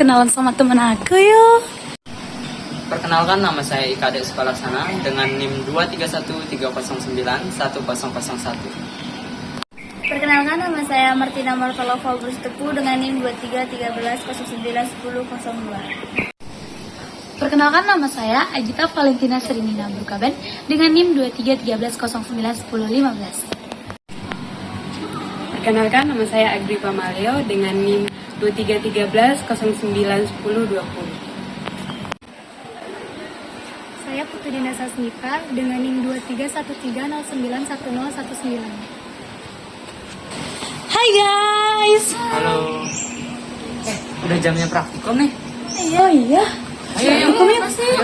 kenalan sama temen aku yuk. Perkenalkan, nama saya Ika Ade Sukalaksana dengan NIM 231309101. Perkenalkan, nama saya Martina Martolova Brustepu dengan NIM 2313091002. Perkenalkan, nama saya Agita Valentina Serinina Brukaben dengan NIM 2313091015. Perkenalkan, nama saya Agripa Maleo dengan NIM 2313091020. Saya Putri Dina Sasmita dengan NIM 2313091019. Hai guys. Halo. Udah jamnya praktikum nih. Oh iya. Ayo.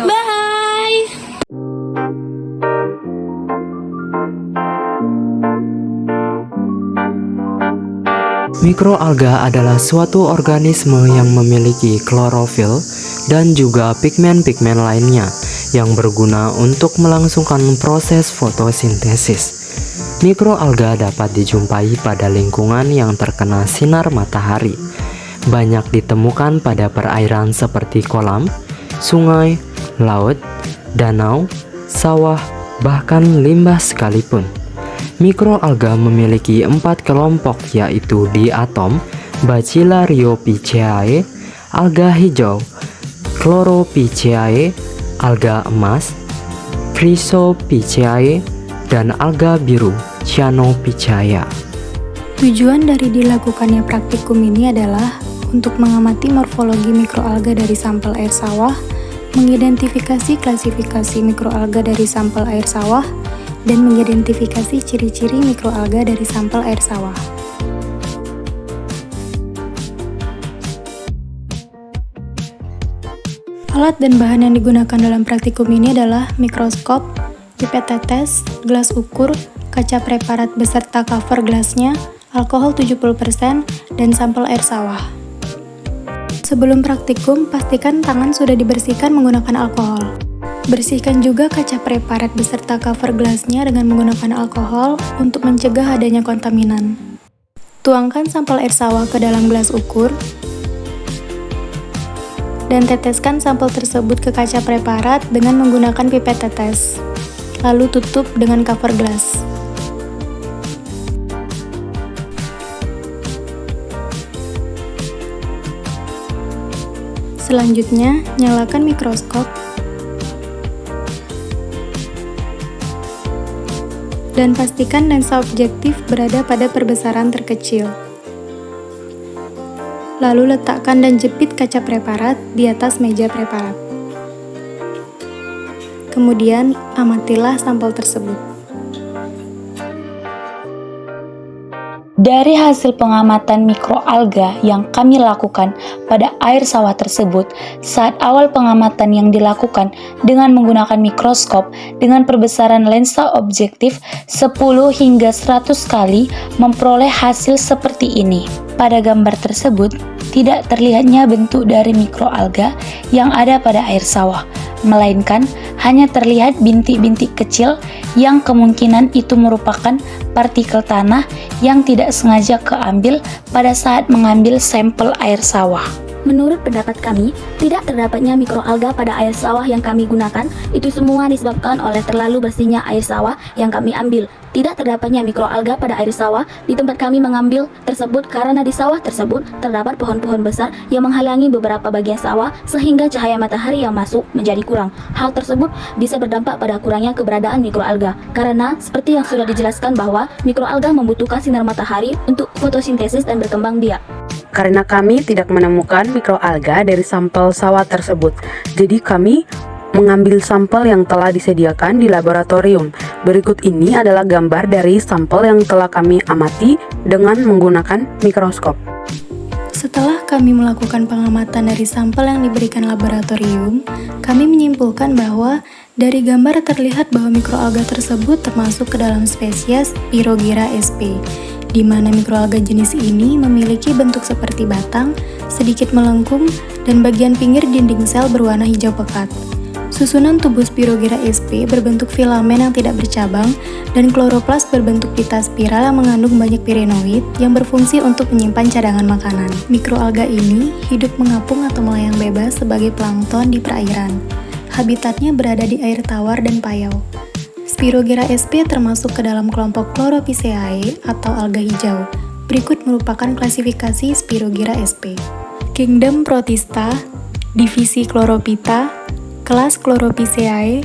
Bye. Mikroalga adalah suatu organisme yang memiliki klorofil dan juga pigmen-pigmen lainnya yang berguna untuk melangsungkan proses fotosintesis. Mikroalga dapat dijumpai pada lingkungan yang terkena sinar matahari. Banyak ditemukan pada perairan seperti kolam, sungai, laut, danau, sawah, bahkan limbah sekalipun. Mikroalga memiliki 4 kelompok, yaitu diatom, Bacillariophyceae, alga hijau, Chlorophyceae, alga emas, Chrysophyceae, dan alga biru, Cyanophyceae. Tujuan dari dilakukannya praktikum ini adalah untuk mengamati morfologi mikroalga dari sampel air sawah, mengidentifikasi klasifikasi mikroalga dari sampel air sawah, dan mengidentifikasi ciri-ciri mikroalga dari sampel air sawah. Alat dan bahan yang digunakan dalam praktikum ini adalah mikroskop, pipet tetes, gelas ukur, kaca preparat beserta cover gelasnya, alkohol 70%, dan sampel air sawah. Sebelum praktikum, pastikan tangan sudah dibersihkan menggunakan alkohol. Bersihkan juga kaca preparat beserta cover gelasnya dengan menggunakan alkohol untuk mencegah adanya kontaminan. Tuangkan sampel air sawah ke dalam gelas ukur dan teteskan sampel tersebut ke kaca preparat dengan menggunakan pipet tetes. Lalu tutup dengan cover gelas. Selanjutnya, nyalakan mikroskop dan pastikan lensa objektif berada pada perbesaran terkecil. Lalu letakkan dan jepit kaca preparat di atas meja preparat. Kemudian, amatilah sampel tersebut. Dari hasil pengamatan mikroalga yang kami lakukan pada air sawah tersebut, saat awal pengamatan yang dilakukan dengan menggunakan mikroskop dengan perbesaran lensa objektif 10 hingga 100 kali memperoleh hasil seperti ini. Pada gambar tersebut, tidak terlihatnya bentuk dari mikroalga yang ada pada air sawah, melainkan hanya terlihat bintik-bintik kecil yang kemungkinan itu merupakan partikel tanah yang tidak sengaja keambil pada saat mengambil sampel air sawah. Menurut pendapat kami, tidak terdapatnya mikroalga pada air sawah yang kami gunakan, itu semua disebabkan oleh terlalu bersihnya air sawah yang kami ambil. Tidak terdapatnya mikroalga pada air sawah di tempat kami mengambil tersebut karena di sawah tersebut terdapat pohon-pohon besar yang menghalangi beberapa bagian sawah sehingga cahaya matahari yang masuk menjadi kurang. Hal tersebut bisa berdampak pada kurangnya keberadaan mikroalga karena seperti yang sudah dijelaskan bahwa mikroalga membutuhkan sinar matahari untuk fotosintesis dan berkembang biak. Karena kami tidak menemukan mikroalga dari sampel sawah tersebut, jadi kami mengambil sampel yang telah disediakan di laboratorium. Berikut ini adalah gambar dari sampel yang telah kami amati dengan menggunakan mikroskop. Setelah kami melakukan pengamatan dari sampel yang diberikan laboratorium, kami menyimpulkan bahwa dari gambar terlihat bahwa mikroalga tersebut termasuk ke dalam spesies Pyrogyra sp, di mana mikroalga jenis ini memiliki bentuk seperti batang, sedikit melengkung, dan bagian pinggir dinding sel berwarna hijau pekat. Susunan tubuh Spirogyra sp berbentuk filamen yang tidak bercabang dan kloroplas berbentuk pita spiral yang mengandung banyak pirenoid yang berfungsi untuk menyimpan cadangan makanan. Mikroalga ini hidup mengapung atau melayang bebas sebagai plankton di perairan. Habitatnya berada di air tawar dan payau. Spirogyra sp termasuk ke dalam kelompok Chlorophyceae atau alga hijau. Berikut merupakan klasifikasi Spirogyra sp. Kingdom Protista, divisi Chlorophyta, kelas Chlorophyceae,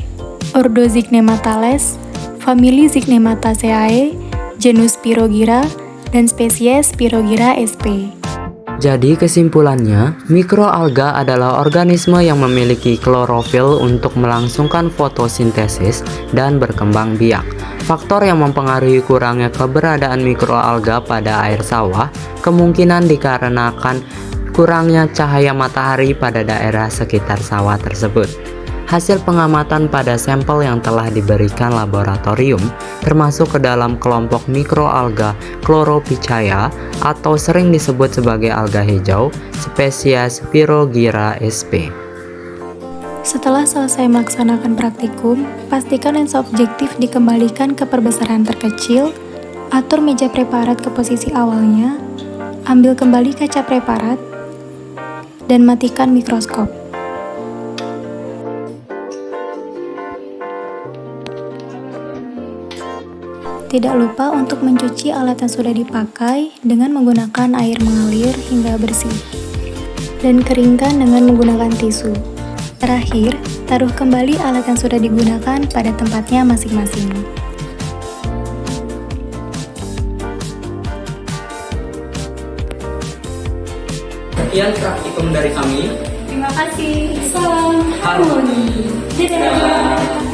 ordo Zycnematales, famili Zycnemataceae, genus Spirogyra, dan spesies Spirogyra sp. Jadi kesimpulannya, mikroalga adalah organisme yang memiliki klorofil untuk melangsungkan fotosintesis dan berkembang biak. Faktor yang mempengaruhi kurangnya keberadaan mikroalga pada air sawah kemungkinan dikarenakan kurangnya cahaya matahari pada daerah sekitar sawah tersebut. Hasil pengamatan pada sampel yang telah diberikan laboratorium termasuk ke dalam kelompok mikroalga Chlorophyceae atau sering disebut sebagai alga hijau, spesies Spirogyra sp. Setelah selesai melaksanakan praktikum, pastikan lensa objektif dikembalikan ke perbesaran terkecil, atur meja preparat ke posisi awalnya, ambil kembali kaca preparat, dan matikan mikroskop. Tidak lupa untuk mencuci alat yang sudah dipakai dengan menggunakan air mengalir hingga bersih. Dan keringkan dengan menggunakan tisu. Terakhir, taruh kembali alat yang sudah digunakan pada tempatnya masing-masing. Sekian praktikum dari kami. Terima kasih. Salam harmoni. Dadah.